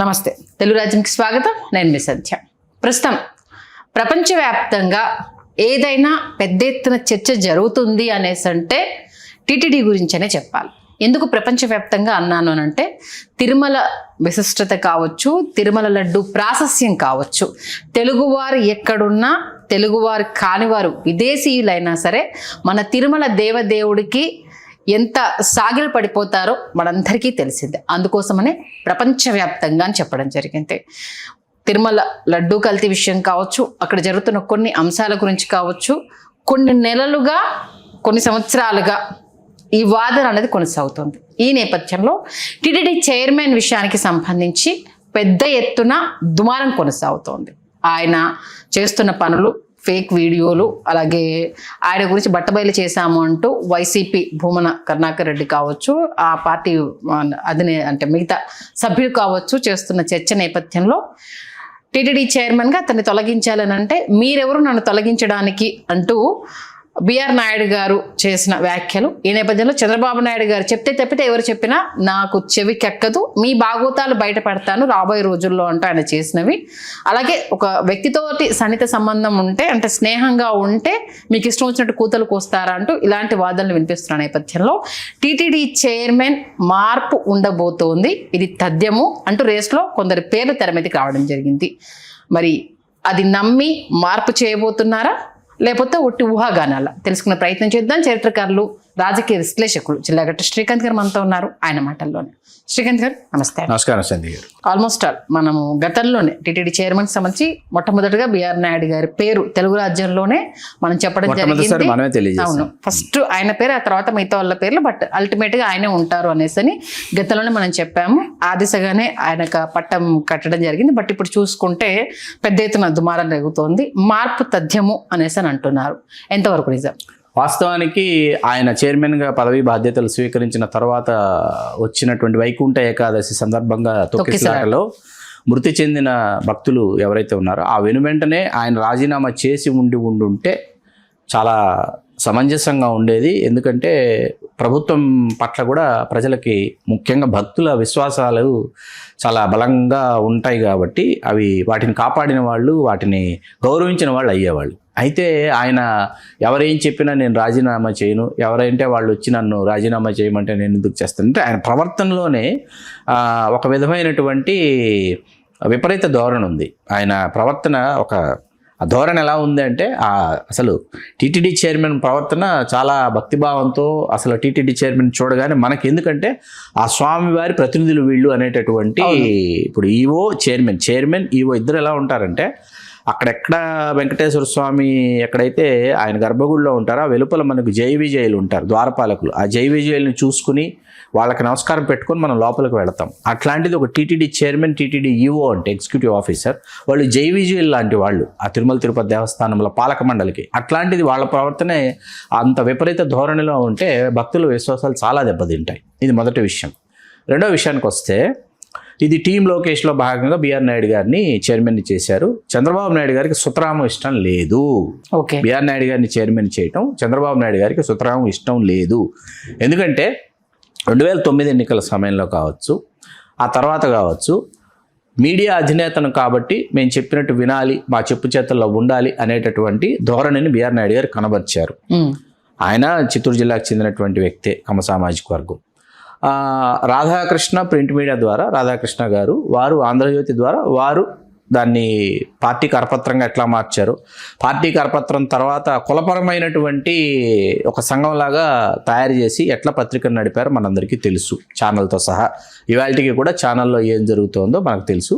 నమస్తే, తెలుగు రాజ్యంకి స్వాగతం. నేను మీ సంధ్య. ప్రస్తుతం ప్రపంచవ్యాప్తంగా ఏదైనా పెద్ద ఎత్తున చర్చ జరుగుతుంది అనేసి అంటే టీటీడీ గురించనే చెప్పాలి. ఎందుకు ప్రపంచవ్యాప్తంగా అన్నాను అంటే తిరుమల విశిష్టత కావచ్చు, తిరుమల లడ్డు ప్రాశస్యం కావచ్చు, తెలుగువారు ఎక్కడున్నా తెలుగువారు కానివారు విదేశీయులైనా సరే మన తిరుమల దేవదేవుడికి ఎంత సాగిల పడిపోతారో మనందరికీ తెలిసిందే. అందుకోసమనే ప్రపంచవ్యాప్తంగా అని చెప్పడం జరిగింది. తిరుమల లడ్డూ కల్తీ విషయం కావచ్చు, అక్కడ జరుగుతున్న కొన్ని అంశాల గురించి కావచ్చు, కొన్ని నెలలుగా కొన్ని సంవత్సరాలుగా ఈ వాదన అనేది కొనసాగుతుంది. ఈ నేపథ్యంలో టీటీడీ చైర్మన్ విషయానికి సంబంధించి పెద్ద ఎత్తున దుమారం కొనసాగుతోంది. ఆయన చేస్తున్న పనులు, ఫేక్ వీడియోలు, అలాగే ఆయన గురించి బట్టబయలు చేశాము అంటూ వైసీపీ భూమన కరుణాకర్ రెడ్డి కావచ్చు, ఆ పార్టీ అంటే మిగతా సభ్యులు కావచ్చు చేస్తున్న చర్చ నేపథ్యంలో టీటీడీ చైర్మన్గా అతన్ని తొలగించాలని అంటే మీరెవరు నన్ను తొలగించడానికి అంటూ బిఆర్ నాయుడు గారు చేసిన వ్యాఖ్యలు. ఈ నేపథ్యంలో చంద్రబాబు నాయుడు గారు చెప్తే తప్పితే ఎవరు చెప్పినా నాకు చెవికెక్కదు, మీ బాగోతాలు బయట పెడతాను రాబోయే రోజుల్లో అంటూ ఆయన చేసినవి. అలాగే ఒక వ్యక్తితోటి సన్నిహిత సంబంధం ఉంటే, అంటే స్నేహంగా ఉంటే మీకు ఇష్టం వచ్చినట్టు కూతలు కోస్తారా అంటూ ఇలాంటి వాదనలు వినిపిస్తున్న నేపథ్యంలో టీటీడీ చైర్మన్ మార్పు ఉండబోతోంది, ఇది తథ్యము అంటూ రేస్లో కొందరి పేర్లు తెర మీదకి రావడం జరిగింది. మరి అది నమ్మి మార్పు చేయబోతున్నారా లేకపోతే ఒట్టి ఊహాగానాల తెలుసుకునే ప్రయత్నం చేద్దాం. చరిత్రకారులు, రాజకీయ విశ్లేషకులు జిల్లాగట్ట శ్రీకాంత్ గారు మనతో ఉన్నారు. ఆయన మాటల్లోనే. శ్రీకాంత్ గారు నమస్తే. నమస్కారం సంధ్య గారు. ఆల్మోస్ట్ మనము గతంలోనే టీటీడీ చైర్మన్ సంబంధించి మొట్టమొదటిగా బిఆర్ నాయుడు గారి పేరు తెలుగు రాజ్యంలోనే మనం చెప్పడం జరిగింది. అవును, ఫస్ట్ ఆయన పేరు, ఆ తర్వాత మిగతా వాళ్ళ పేర్లు, బట్ అల్టిమేట్ గా ఆయనే ఉంటారు అనేసి గతంలోనే మనం చెప్పాము. ఆ దిశగానే ఆయనకు పట్టం కట్టడం జరిగింది. బట్ ఇప్పుడు చూసుకుంటే పెద్ద ఎత్తున దుమారం జరుగుతోంది. మార్పు తథ్యము అనేసి అంటున్నారు. ఎంతవరకు నిజం? వాస్తవానికి ఆయన చైర్మన్గా పదవి బాధ్యతలు స్వీకరించిన తర్వాత వచ్చినటువంటి వైకుంఠ ఏకాదశి సందర్భంగా తొక్కిసలాటలో మృతి చెందిన భక్తులు ఎవరైతే ఉన్నారో ఆ వెనువెంటనే ఆయన రాజీనామా చేసి ఉండుంటే చాలా సమంజసంగా ఉండేది. ఎందుకంటే ప్రభుత్వం పట్ల కూడా ప్రజలకి, ముఖ్యంగా భక్తుల విశ్వాసాలు చాలా బలంగా ఉంటాయి కాబట్టి అవి వాటిని కాపాడిన వాళ్ళు, వాటిని గౌరవించిన వాళ్ళు అయ్యేవాళ్ళు. అయితే ఆయన ఎవరేం చెప్పినా నేను రాజీనామా చేయను, ఎవరైతే వాళ్ళు వచ్చి నన్ను రాజీనామా చేయమంటే నేను ఎందుకు చేస్తాను అంటే ఆయన ప్రవర్తనలోనే ఒక విధమైనటువంటి విపరీత ధోరణి ఉంది. ఆయన ప్రవర్తన ఆ ధోరణి ఎలా ఉంది అంటే అసలు టీటీడీ చైర్మన్ ప్రవర్తన చాలా భక్తిభావంతో, అసలు టీటీడీ చైర్మన్ చూడగానే మనకి, ఎందుకంటే ఆ స్వామివారి ప్రతినిధులు వీళ్ళు అనేటటువంటి, ఇప్పుడు ఈవో చైర్మన్ ఈవో ఇద్దరు ఎలా ఉంటారంటే అక్కడెక్కడ వెంకటేశ్వర స్వామి ఎక్కడైతే ఆయన గర్భగుడిలో ఉంటారో ఆ వెలుపల మనకు జై విజయులు ఉంటారు, ద్వారపాలకులు. ఆ జై విజయుల్ని చూసుకుని వాళ్ళకి నమస్కారం పెట్టుకొని మనం లోపలికి వెళతాం. అట్లాంటిది ఒక టీటీడీ చైర్మన్, టీటీడీ ఈఓ అంటే ఎగ్జిక్యూటివ్ ఆఫీసర్, వాళ్ళు జై విజయులు లాంటి వాళ్ళు ఆ తిరుమల తిరుపతి దేవస్థానంలో పాలక మండలికి. అట్లాంటిది వాళ్ళ ప్రవర్తనే అంత విపరీత ధోరణిలో ఉంటే భక్తుల విశ్వాసాలు చాలా దెబ్బతింటాయి. ఇది మొదటి విషయం. రెండో విషయానికి వస్తే, ఇది టీం లోకేష్లో భాగంగా బిఆర్ నాయుడు గారిని చైర్మన్ని చేశారు. చంద్రబాబు నాయుడు గారికి సుతరాము ఇష్టం లేదు. బిఆర్ నాయుడు గారిని చైర్మన్ చేయటం చంద్రబాబు నాయుడు గారికి సుతరాము ఇష్టం లేదు. ఎందుకంటే 2009 ఎన్నికల సమయంలో కావచ్చు, ఆ తర్వాత కావచ్చు, మీడియా అధినేతను కాబట్టి మేము చెప్పినట్టు వినాలి, మా చెప్పు చేతుల్లో ఉండాలి అనేటటువంటి ధోరణిని బిఆర్ నాయుడు గారు కనబర్చారు. ఆయన చిత్తూరు జిల్లాకు చెందినటువంటి వ్యక్తే, కమ్మ సామాజిక వర్గం. రాధాకృష్ణ ప్రింట్ మీడియా ద్వారా, రాధాకృష్ణ గారు వారు ఆంధ్రజ్యోతి ద్వారా వారు దాన్ని పార్టీ కరపత్రంగా ఎట్లా మార్చారు, పార్టీ కరపత్రం తర్వాత కులపరమైనటువంటి ఒక సంఘంలాగా తయారు చేసి ఎట్లా పత్రికను నడిపారో మనందరికీ తెలుసు, ఛానల్తో సహా. ఇవాళకి కూడా ఛానల్లో ఏం జరుగుతుందో మనకు తెలుసు.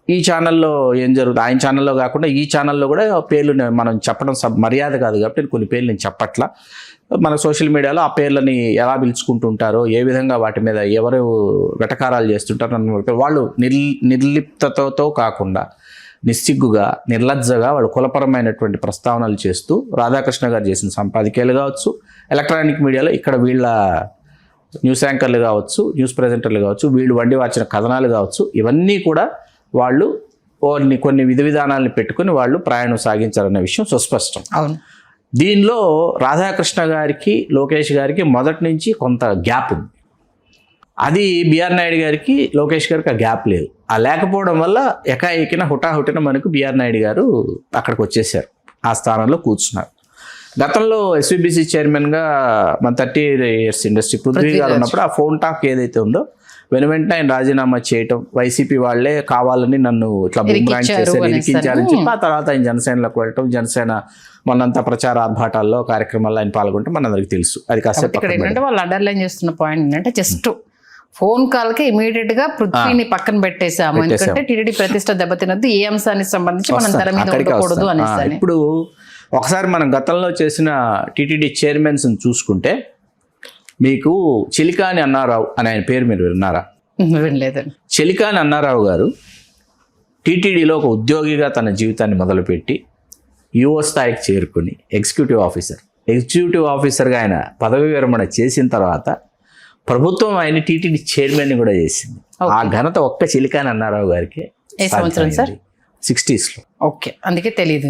ఈ ఛానల్లో ఏం జరుగుతుంది, ఆయన ఛానల్లో కాకుండా ఈ ఛానల్లో కూడా పేర్లు మనం చెప్పడం మర్యాద కాదు కాబట్టి కొన్ని పేర్లు నేను చెప్పట్లా. మన సోషల్ మీడియాలో ఆ పేర్లని ఎలా పిలుచుకుంటుంటారో, ఏ విధంగా వాటి మీద ఎవరు వెటకారాలు చేస్తుంటారో అన్న వాళ్ళు నిర్లిప్తతో కాకుండా నిస్సిగ్గుగా, నిర్లజ్జగా వాళ్ళు కులపరమైనటువంటి ప్రస్తావనలు చేస్తూ రాధాకృష్ణ గారు చేసిన సంపాదకీయాలు కావచ్చు, ఎలక్ట్రానిక్ మీడియాలో ఇక్కడ వీళ్ళ న్యూస్ యాంకర్లు కావచ్చు, న్యూస్ ప్రెజెంటర్లు కావచ్చు, వీళ్ళు వండి వార్చిన కథనాలు కావచ్చు, ఇవన్నీ కూడా వాళ్ళు కొన్ని విధి విధానాలను పెట్టుకుని వాళ్ళు ప్రయాణం సాగించారనే విషయం సుస్పష్టం. అవును. దీనిలో రాధాకృష్ణ గారికి, లోకేష్ గారికి మొదటి నుంచి కొంత గ్యాప్ ఉంది. అది బిఆర్ నాయుడు గారికి లోకేష్ గారికి ఆ గ్యాప్ లేదు. ఆ లేకపోవడం వల్ల ఎకాఎకిన హుటాహుటిన మనకు బిఆర్ నాయుడు గారు అక్కడికి వచ్చేసారు, ఆ స్థానంలో కూర్చున్నారు. గతంలో ఎస్విబిసి చైర్మన్గా మన 30 years ఇండస్ట్రీ పృథ్వీ గారు ఉన్నప్పుడు ఆ ఫోన్ టాక్ ఏదైతే ఉందో వెంటనే ఆయన రాజీనామా చేయటం, వైసీపీ వాళ్ళే కావాలని నన్ను ఇట్లా బుమ్రాంగ్ చేశారు, ఇరికించారని చెప్పి ఆ తర్వాత ఆయన జనసేనలోకి వెళ్ళటం, జనసేన మొన్నంతా ప్రచార ఆర్భాటాల్లో కార్యక్రమాల్లో ఆయన పాల్గొంటే మనందరికీ తెలుసు. అది కాసేపు ఇక్కడ ఏంటంటే వాళ్ళు అండర్లైన్ చేస్తున్న పాయింట్ ఏంటంటే జస్ట్ ఫోన్ కాల్ కి ఇమీడియట్ గా పృథ్వీని పక్కన పెట్టేశాము, ఎందుకంటే టీటీడీ ప్రతిష్ట దెబ్బతినద్దు, ఏ అంశానికి సంబంధించి మనం తెర మీద ఉండకూడదు అనేసి. ఇప్పుడు ఒకసారి మనం గతంలో చేసిన టీటీడీ చైర్మన్స్ చూసుకుంటే మీకు చిలికాని అన్నారావు అని ఆయన పేరు మీరు విన్నారా? వినలేదండి. చిలికాని అన్నారావు గారు టీటీడీలో ఒక ఉద్యోగిగా తన జీవితాన్ని మొదలుపెట్టి యువ స్థాయికి చేరుకుని ఎగ్జిక్యూటివ్ ఆఫీసర్గా ఆయన పదవి విరమణ చేసిన తర్వాత ప్రభుత్వం ఆయన టీటీడీ చైర్మన్ కూడా చేసింది. ఆ ఘనత ఒక్క చిలికాని అన్నారావు గారికి. ఏ సంవత్సరం సార్? 60s లో. ఓకే, అందుకే తెలీదు.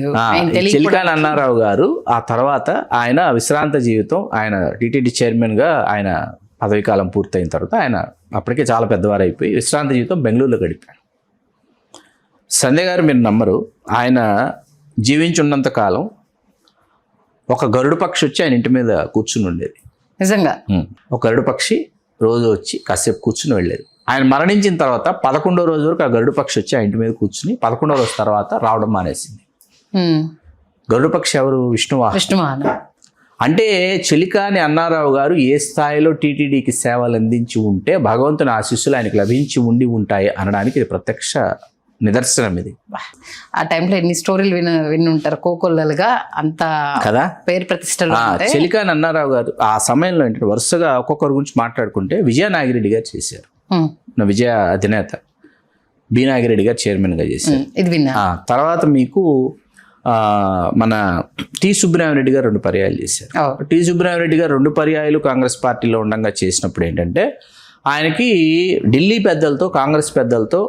చిలికాని అన్నారావు గారు ఆ తర్వాత ఆయన విశ్రాంత జీవితం, ఆయన టీటీడీ చైర్మన్గా ఆయన పదవి కాలం పూర్తయిన తర్వాత ఆయన అప్పటికే చాలా పెద్దవారు అయిపోయి విశ్రాంత జీవితం బెంగళూరులో గడిపారు. సంజయ్ గారు మీరు నమ్మరు, ఆయన జీవించున్నంత కాలం ఒక గరుడు పక్షి వచ్చి ఆయన ఇంటి మీద కూర్చుని ఉండేది. నిజంగా ఒక గరుడు పక్షి రోజు వచ్చి కాసేపు కూర్చుని వెళ్ళేది. ఆయన మరణించిన తర్వాత 11వ రోజు వరకు ఆ గరుడు పక్షి వచ్చి ఆ ఇంటి మీద కూర్చుని 11వ రోజు తర్వాత రావడం మానేసింది. గరుడు పక్షి ఎవరు? విష్ణువాహన. అంటే చిలికాని అన్నారావు గారు ఏ స్థాయిలో టీటీడీకి సేవలు అందించి ఉంటే భగవంతుని ఆశీస్సులు ఆయనకు లభించి ఉండి ఉంటాయి అనడానికి ఇది ప్రత్యక్ష నిదర్శనం. ఇది ఆ టైంలో ఎన్ని స్టోరీలు విని ఉంటారు, కోకొల్లలుగా అంత కదా పేరు ప్రతిష్టలు. చిలికాని అన్నారావు గారు ఆ సమయంలో ఏంటంటే వరుసగా ఒక్కొక్కరి గురించి మాట్లాడుకుంటే విజయ నాగిరెడ్డి గారు చేశారు, విజయ అధినేత బి నాగిరెడ్డి గారు చైర్మన్గా చేశారు. ఇది విన్నా. తర్వాత మీకు మన టి సుబ్రహ్మణ్యరెడ్డి గారు 2 పర్యాయాలు చేశారు. టి సుబ్రహ్మణ్యరెడ్డి గారు 2 పర్యాయాలు కాంగ్రెస్ పార్టీలో ఉండగా చేసినప్పుడు ఏంటంటే ఆయనకి ఢిల్లీ పెద్దలతో, కాంగ్రెస్ పెద్దలతో,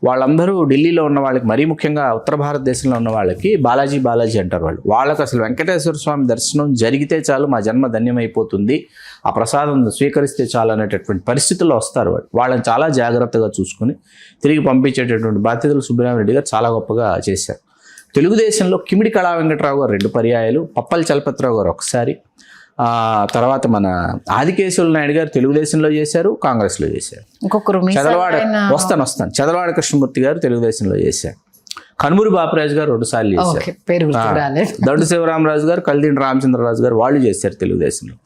వాళ్ళందరూ ఢిల్లీలో ఉన్న వాళ్ళకి, మరీ ముఖ్యంగా ఉత్తర భారతదేశంలో ఉన్న వాళ్ళకి బాలాజీ అంటారు. వాళ్ళకి అసలు వెంకటేశ్వర స్వామి దర్శనం జరిగితే చాలు మా జన్మ ధన్యమైపోతుంది, ఆ ప్రసాదం స్వీకరిస్తే చాలు అనేటటువంటి పరిస్థితుల్లో వస్తారు. వాళ్ళని చాలా జాగ్రత్తగా చూసుకుని తిరిగి పంపించేటటువంటి బాధ్యతలు సుబ్రహ్మణ్యరెడ్డి గారు చాలా గొప్పగా చేశారు. తెలుగుదేశంలో కిమిడి కళా వెంకటరావు గారు 2 పర్యాయాలు, పప్పల్ చలపతిరావు గారు ఒకసారి, తర్వాత మన ఆదికేశవులు నాయుడు గారు తెలుగుదేశంలో చేశారు, కాంగ్రెస్లో చేశారు. చదలవాడ కృష్ణమూర్తి గారు తెలుగుదేశంలో చేశారు. కనుమూరి బాపరాజు గారు 2 సార్లు చేశారు. దొడ్డు శివరామరాజు గారు, కల్దిండి రామచంద్రరాజు గారు వాళ్ళు చేశారు తెలుగుదేశంలో.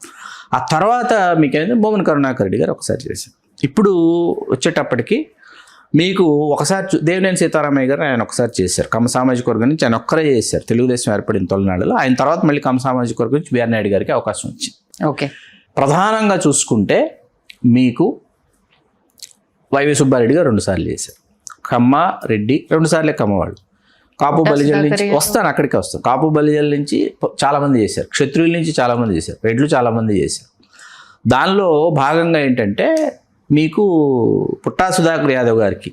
ఆ తర్వాత మీకైతే బొమ్మన కరుణాకర్ రెడ్డి గారు ఒకసారి చేశారు. ఇప్పుడు వచ్చేటప్పటికి మీకు ఒకసారి దేవినేని సీతారామయ్య గారు ఆయన ఒకసారి చేశారు. కమ్మ సామాజిక వర్గం నుంచి ఆయన ఒక్కరే చేశారు తెలుగుదేశం ఏర్పడిన తొలినాడులో. ఆయన తర్వాత మళ్ళీ కమ్మ సామాజిక వర్గం నుంచి బిఆర్ నాయుడు గారికి అవకాశం వచ్చింది. ఓకే, ప్రధానంగా చూసుకుంటే మీకు వైవి సుబ్బారెడ్డి గారు 2 సార్లు చేశారు. కమ్మ రెడ్డి 2 సార్లే కమ్మవాళ్ళు. కాపు బలిజల నుంచి అక్కడికే వస్తాను. కాపు బలిజల నుంచి చాలామంది చేశారు, క్షత్రియుల నుంచి చాలామంది చేశారు, రెడ్లు చాలామంది చేశారు. దానిలో భాగంగా ఏంటంటే మీకు పుట్టా సుధాకర్ యాదవ్ గారికి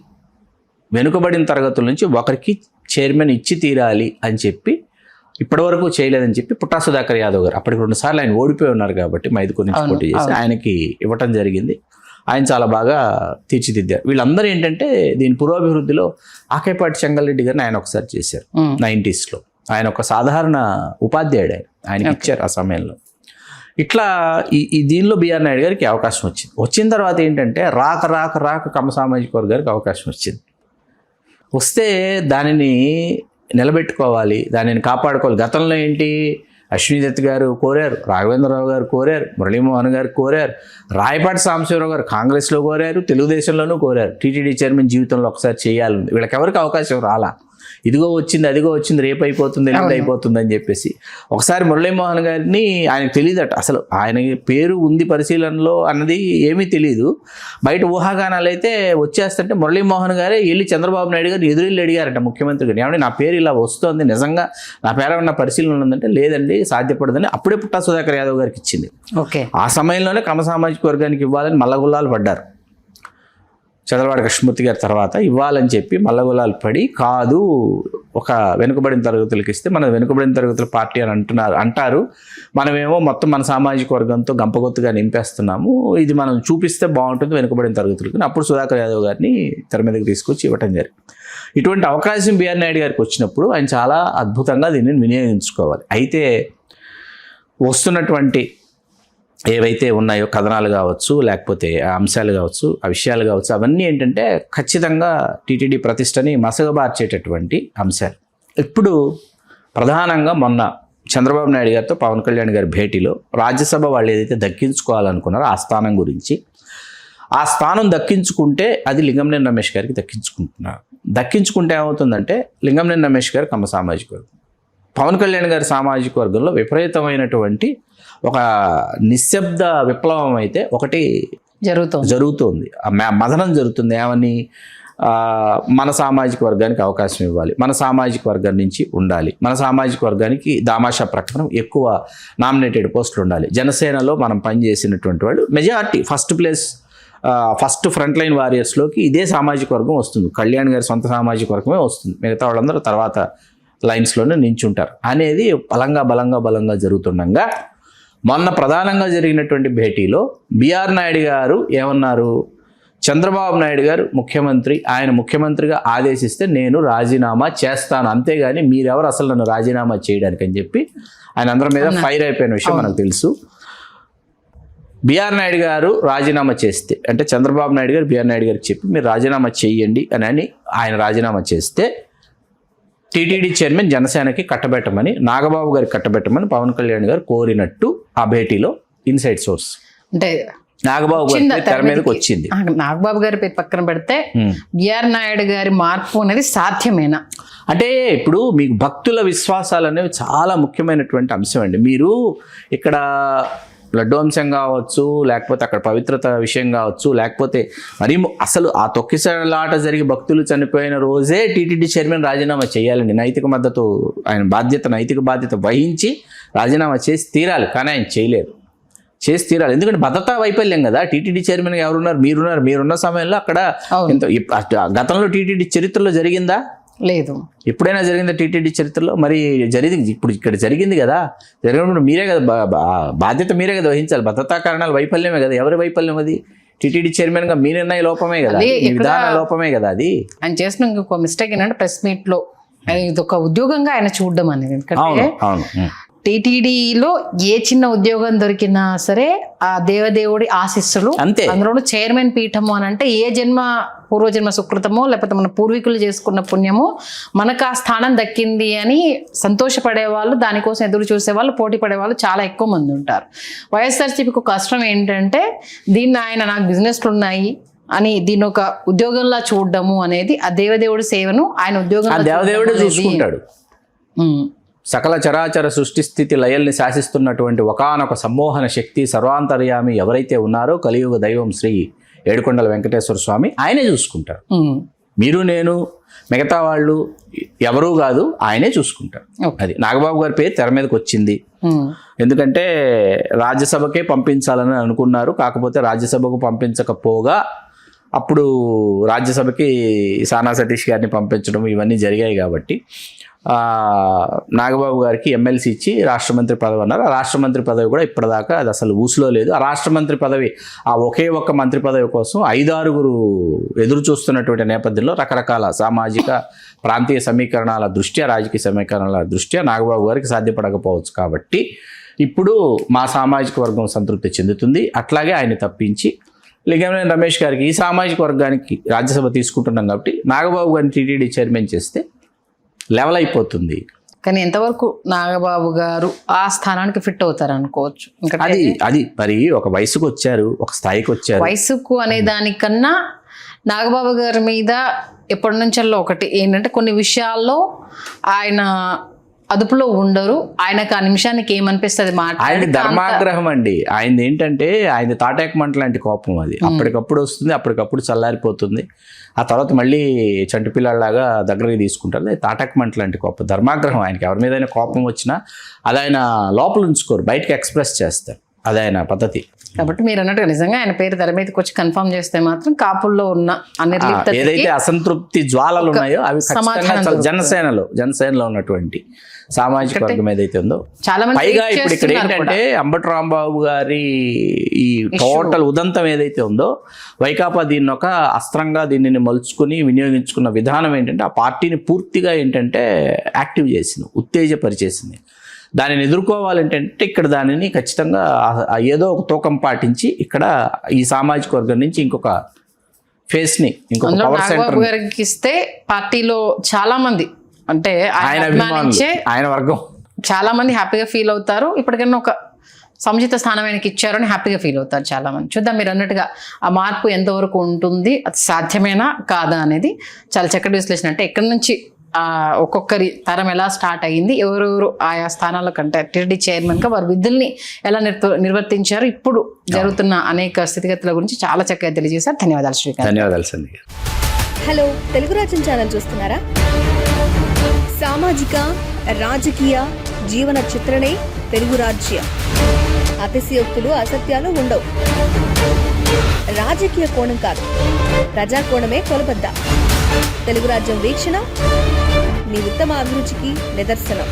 వెనుకబడిన తరగతుల నుంచి ఒకరికి చైర్మన్ ఇచ్చి తీరాలి అని చెప్పి ఇప్పటివరకు చేయలేదని చెప్పి పుట్టా సుధాకర్ యాదవ్ గారు అప్పటికి 2 సార్లు ఆయన ఓడిపోయి ఉన్నారు కాబట్టి మైదుకూరు నుంచి పోటీ చేసి ఆయనకి ఇవ్వటం జరిగింది. ఆయన చాలా బాగా తీర్చిదిద్దారు. వీళ్ళందరూ ఏంటంటే దీని పురోభివృద్ధిలో ఆకేపాటి చెంగల్రెడ్డి గారిని ఆయన ఒకసారి చేశారు 90s లో. ఆయన ఒక సాధారణ ఉపాధ్యాయుడు, ఆయనకి ఇచ్చారు ఆ సమయంలో. ఇట్లా ఈ దీనిలో బిఆర్ నాయుడు గారికి అవకాశం వచ్చింది. వచ్చిన తర్వాత ఏంటంటే రాక కమ్మ సామాజిక వర్గానికి అవకాశం వచ్చింది. వస్తే దానిని నిలబెట్టుకోవాలి, దానిని కాపాడుకోవాలి. గతంలో ఏంటి, అశ్విని గారు కోరారు, రాఘవేంద్రరావు గారు కోరారు, మురళీమోహన్ గారు కోరారు, రాయపాటి సాంబశివరావు గారు కాంగ్రెస్లో కోరారు, తెలుగుదేశంలోనూ కోరారు టీటీడీ చైర్మన్ జీవితంలో ఒకసారి చేయాలని. వీళ్ళకి ఎవరికి అవకాశం రాలా. ఇదిగో వచ్చింది, అదిగో వచ్చింది, రేపు అయిపోతుంది, ఎల్లుండి అయిపోతుంది అని చెప్పేసి. ఒకసారి మురళీమోహన్ గారిని ఆయనకు తెలియదట, అసలు ఆయన పేరు ఉంది పరిశీలనలో అన్నది ఏమీ తెలియదు. బయట ఊహాగానాలు అయితే వచ్చేస్తుంటే మురళీమోహన్ గారే వెళ్ళి చంద్రబాబు నాయుడు గారు ఎదురెళ్ళి అడిగారట ముఖ్యమంత్రి గారు, ఏమంటే నా పేరు ఇలా వస్తుంది, నిజంగా నా పేరు ఉన్న పరిశీలన ఉందంటే లేదండి సాధ్యపడదని అప్పుడే పుట్టా సుధాకర్ యాదవ్ గారికి ఇచ్చింది. ఓకే, ఆ సమయంలోనే కమ్మ సామాజిక వర్గానికి ఇవ్వాలని మల్లగుల్లాలు పడ్డారు. చంద్రబాబు కృష్ణమూర్తి గారి తర్వాత ఇవ్వాలని చెప్పి మల్లగొలాలు పడి కాదు ఒక వెనుకబడిన తరగతులకు ఇస్తే మన వెనుకబడిన తరగతుల పార్టీ అని అంటారు, మనమేమో మొత్తం మన సామాజిక వర్గంతో గంపగొత్తుగా నింపేస్తున్నాము, ఇది మనం చూపిస్తే బాగుంటుంది వెనుకబడిన తరగతులకు. అప్పుడు సుధాకర్ యాదవ్ గారిని తెర మీదకి తీసుకొచ్చి ఇవ్వటం జరిగింది. ఇటువంటి అవకాశం బిఆర్ నాయుడు గారికి వచ్చినప్పుడు ఆయన చాలా అద్భుతంగా దీన్ని వినియోగించుకోవాలి. అయితే వస్తున్నటువంటి ఏవైతే ఉన్నాయో కథనాలు కావచ్చు, లేకపోతే అంశాలు కావచ్చు, ఆ విషయాలు కావచ్చు, అవన్నీ ఏంటంటే ఖచ్చితంగా టీటీడీ ప్రతిష్టని మసగబార్చేటటువంటి అంశాలు. ఇప్పుడు ప్రధానంగా మొన్న చంద్రబాబు నాయుడు గారితో పవన్ కళ్యాణ్ గారి భేటీలో రాజ్యసభ వాళ్ళు ఏదైతే దక్కించుకోవాలనుకున్నారో ఆ స్థానం గురించి, ఆ స్థానం దక్కించుకుంటే అది లింగంనేని రమేష్ గారికి దక్కించుకుంటున్నారు. దక్కించుకుంటే ఏమవుతుందంటే లింగంనేని రమేష్ గారు కమ్మ సామాజిక వర్గం, పవన్ కళ్యాణ్ గారి సామాజిక వర్గంలో విపరీతమైనటువంటి ఒక నిశ్శబ్ద విప్లవం అయితే ఒకటి జరుగుతుంది. మదనం జరుగుతుంది. ఏమని మన సామాజిక వర్గానికి అవకాశం ఇవ్వాలి, మన సామాజిక వర్గం నుంచి ఉండాలి, మన సామాజిక వర్గానికి దామాషా ప్రకారం ఎక్కువ నామినేటెడ్ పోస్టులు ఉండాలి. జనసేనలో మనం పనిచేసినటువంటి వాళ్ళు మెజారిటీ ఫస్ట్ ఫ్రంట్ లైన్ వారియర్స్లోకి ఇదే సామాజిక వర్గం వస్తుంది. కళ్యాణ్ గారి సొంత సామాజిక వర్గమే వస్తుంది, మిగతా వాళ్ళందరూ తర్వాత లైన్స్లోనే నించుంటారు అనేది బలంగా జరుగుతుండగా మొన్న ప్రధానంగా జరిగినటువంటి భేటీలో బిఆర్ నాయుడు గారు ఏమన్నారు, చంద్రబాబు నాయుడు గారు ముఖ్యమంత్రి, ఆయన ముఖ్యమంత్రిగా ఆదేశిస్తే నేను రాజీనామా చేస్తాను, అంతేగాని మీరెవరు అసలు నన్ను రాజీనామా చేయడానికి అని చెప్పి ఆయన అందరి మీద ఫైర్ అయిపోయిన విషయం మనకు తెలుసు. బిఆర్ నాయుడు గారు రాజీనామా చేస్తే, అంటే చంద్రబాబు నాయుడు గారు బిఆర్ నాయుడు గారికి చెప్పి మీరు రాజీనామా చేయండి అని ఆయన రాజీనామా చేస్తే టీటీడీ చైర్మన్ జనసేనకి కట్టబెట్టమని, నాగబాబు గారికి కట్టబెట్టమని పవన్ కళ్యాణ్ గారు కోరినట్టు ఆ భేటీలో ఇన్సైడ్ సోర్స్ అంటే నాగబాబు గారి తెర మీదకి వచ్చింది. నాగబాబు గారి పేరు పక్కన పెడితే బిఆర్ నాయుడు గారి మార్పు అనేది సాధ్యమేనా అంటే ఇప్పుడు మీకు భక్తుల విశ్వాసాలు అనేవి చాలా ముఖ్యమైనటువంటి అంశం అండి. మీరు ఇక్కడ లడ్డోంశం కావచ్చు, లేకపోతే అక్కడ పవిత్రత విషయం కావచ్చు, లేకపోతే మరి అసలు ఆ తొక్కిసలాట జరిగి భక్తులు చనిపోయిన రోజే టీటీడీ చైర్మన్ రాజీనామా చేయాలండి. నైతిక బాధ్యత వహించి రాజీనామా చేసి తీరాలి. కానీ ఆయన చేసి తీరాలి. ఎందుకంటే భద్రతా వైఫల్యం కదా. టీటీడీ చైర్మన్గా ఎవరున్నారు? మీరున్న సమయంలో అక్కడ గతంలో టీటీడీ చరిత్రలో జరిగిందా? లేదు. ఎప్పుడైనా జరిగిందా టీటీడీ చరిత్రలో? మరి జరిగింది, ఇప్పుడు ఇక్కడ జరిగింది కదా. జరిగినప్పుడు మీరే కదా బాధ్యత మీరే కదా వహించాలి. భద్రతా కారణాల వైఫల్యమే కదా. ఎవరి వైఫల్యం అది? టీటీడీ చైర్మన్ గా మీ నిర్ణయ లోపమే కదా, విధాన లోపమే కదా అది. ఆయన చేసిన ఇంకొక మిస్టేక్ ఏంటంటే ప్రెస్ మీట్ లో ఇది ఒక ఉద్యోగంగా ఆయన చూడడం అనేది. ఎందుకంటే టీటీడీలో ఏ చిన్న ఉద్యోగం దొరికినా సరే ఆ దేవదేవుడి ఆశీస్సులు అంతే. అందులోనూ చైర్మన్ పీఠము అని అంటే ఏ పూర్వజన్మ సుకృతమో లేకపోతే మన పూర్వీకులు చేసుకున్న పుణ్యమో మనకు ఆ స్థానం దక్కింది అని సంతోషపడే వాళ్ళు, దానికోసం ఎదురు చూసేవాళ్ళు, పోటీ పడేవాళ్ళు చాలా ఎక్కువ మంది ఉంటారు. వైఎస్ఆర్సీపీకి ఒక కష్టం ఏంటంటే దీన్ని ఆయన నాకు బిజినెస్లు ఉన్నాయి అని దీన్ని ఒక ఉద్యోగంలా చూడడము అనేది, ఆ దేవదేవుడి సేవను ఆయన ఉద్యోగంలో దేవదేవుడు చూసుకుంటాడు. సకల చరాచర సృష్టి స్థితి లయల్ని శాసిస్తున్నటువంటి ఒకానొక సమ్మోహన శక్తి సర్వాంతర్యామి ఎవరైతే ఉన్నారో కలియుగ దైవం శ్రీ ఏడుకొండల వెంకటేశ్వర స్వామి ఆయనే చూసుకుంటారు. మీరు నేను మిగతా వాళ్ళు ఎవరూ కాదు, ఆయనే చూసుకుంటారు. అది నాగబాబు గారి పేరు తెర మీదకి వచ్చింది. ఎందుకంటే రాజ్యసభకే పంపించాలని అనుకున్నారు. కాకపోతే రాజ్యసభకు పంపించకపోగా అప్పుడు రాజ్యసభకి సానా సతీష్ గారిని పంపించడం ఇవన్నీ జరిగాయి. కాబట్టి నాగబాబు గారికి ఎమ్మెల్సీ ఇచ్చి రాష్ట్ర మంత్రి పదవి అన్నారు. ఆ రాష్ట్ర మంత్రి పదవి కూడా ఇప్పటిదాకా అది అసలు ఊసులో లేదు. ఆ రాష్ట్ర మంత్రి పదవి, ఆ ఒకే ఒక్క మంత్రి పదవి కోసం 5-6 ఎదురు చూస్తున్నటువంటి నేపథ్యంలో రకరకాల సామాజిక ప్రాంతీయ సమీకరణాల దృష్ట్యా, రాజకీయ సమీకరణాల దృష్ట్యా నాగబాబు గారికి సాధ్యపడకపోవచ్చు. కాబట్టి ఇప్పుడు మా సామాజిక వర్గం సంతృప్తి చెందుతుంది. అట్లాగే ఆయన తప్పించి లింగంనేని రమేష్ గారికి ఈ సామాజిక వర్గానికి రాజ్యసభ తీసుకుంటున్నాం కాబట్టి నాగబాబు గారిని టీటీడీ చైర్మన్ చేస్తే లెవెల్ అయిపోతుంది. కానీ ఎంతవరకు నాగబాబు గారు ఆ స్థానానికి ఫిట్ అవుతారు అనుకోవచ్చు? అది మరి ఒక వయసుకు వచ్చారు, ఒక స్థాయికి వచ్చారు. వయసుకు అనే దానికన్నా నాగబాబు గారి మీద ఎప్పటి నుంచో ఒకటి ఏంటంటే కొన్ని విషయాల్లో ఆయన అదుపులో ఉండరు. ఆయనకు ఆ నిమిషానికి ఏమనిపిస్తుంది ఆయన ధర్మాగ్రహం అండి. ఆయనది ఏంటంటే ఆయన తాటాకమంట లాంటి కోపం. అది అప్పటికప్పుడు వస్తుంది, అప్పటికప్పుడు చల్లారిపోతుంది. ఆ తర్వాత మళ్ళీ చంటి పిల్లలాగా దగ్గరికి తీసుకుంటారు. అది తాటాకమంట లాంటి కోపం, ధర్మాగ్రహం. ఆయనకి ఎవరి మీద కోపం వచ్చినా అది ఆయన లోపల ఉంచుకోరు, బయటకు ఎక్స్ప్రెస్ చేస్తారు. అదే ఆయన పద్ధతి. కాబట్టి మీరు అన్నట్టుగా నిజంగా ఆయన పేరు తెర మీదకి వచ్చి కన్ఫర్మ్ చేస్తే మాత్రం కాపుల్లో ఉన్న అనిర్లిప్తతకి ఏదైతే అసంతృప్తి జ్వాలలు ఉన్నాయో అవి సమాధానం ఖచ్చితంగా జనసేనలో ఉన్నటువంటి సామాజిక వర్గం ఏదైతే ఉందో, చాలా మంది పైగా tweet ఇప్పుడు ఇక్కడ చేస్తున్నారు ఏంటంటే అంబటి రాంబాబు గారి ఈ టోటల్ ఉదంతం ఏదైతే ఉందో, వైకాపా దీన్ని ఒక అస్త్రంగా దీనిని మలుచుకుని వినియోగించుకున్న విధానం ఏంటంటే ఆ పార్టీని పూర్తిగా ఏంటంటే యాక్టివ్ చేసింది, ఉత్తేజపరిచేసింది. దానిని ఎదుర్కోవాలంటే ఇక్కడ దానిని ఖచ్చితంగా ఏదో ఒక తూకం పాటించి ఇక్కడ ఈ సామాజిక వర్గం నుంచి ఇంకొక ఫేస్ని, ఇంకొక అందులో పవర్ సెంటర్ నాగబాబు గారికి ఇస్తే పార్టీలో చాలా మంది అంటే ఆయన అభిమానులు, ఆయన వర్గం చాలా మంది హ్యాపీగా ఫీల్ అవుతారు. ఇప్పటికైనా ఒక సముచిత స్థానం ఆయనకి ఇచ్చారని హ్యాపీగా ఫీల్ అవుతారు చాలా మంది. చూద్దాం మీరు అన్నట్టుగా ఆ మార్పు ఎంతవరకు ఉంటుంది, అది సాధ్యమేనా కాదా అనేది చాలా చక్కటి విశ్లేషణ. అంటే ఎక్కడి నుంచి ఒక్కొక్కరి తరం ఎలా స్టార్ట్ అయ్యింది, ఎవరెవరు ఆయా స్థానాల కంటే టీటీడీ చైర్మన్గా వారి విధుల్ని ఎలా నిర్వర్తించారు, ఇప్పుడు జరుగుతున్న అనేక స్థితిగతుల గురించి చాలా చక్కగా తెలియజేశారు. ధన్యవాదాలు శ్రీకాంత్. ధన్యవాదాలు సంధ్య. హలో, తెలుగు రాజ్యం ఛానల్ చూస్తున్నారా? సామాజిక రాజకీయ జీవన చిత్రణే తెలుగు రాజ్యం. అతిశయోక్తులు అసత్యాలు ఉండవు. రాజకీయ కోణం కాదు, ప్రజా కోణమే కొలబద్ద. తెలుగు రాజ్యం వీక్షణ మీ ఉత్తమ అభిరుచికి నిదర్శనం.